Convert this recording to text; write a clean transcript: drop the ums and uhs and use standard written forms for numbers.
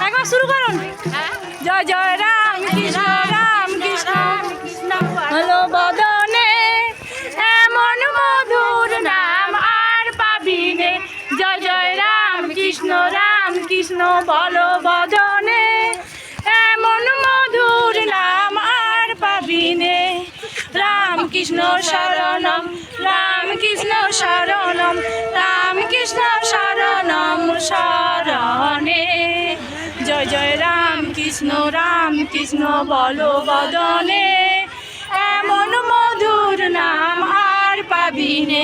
একবার শুরু করুন। জয় জয় রাম কৃষ্ণ রাম কৃষ্ণ হলো বদনে, এমন মধুর নাম আর পাবিনে। জয় জয় রাম কৃষ্ণ বলো বদনে, এমন মধুর নাম আর পাবিনে। রাম কৃষ্ণ শরণম রাম কৃষ্ণ শরণম রাম কৃষ্ণ শরণম শরণে। জয় জয় রাম কৃষ্ণ বলো বদনে, এমন মধুর নাম আর পাবিনে।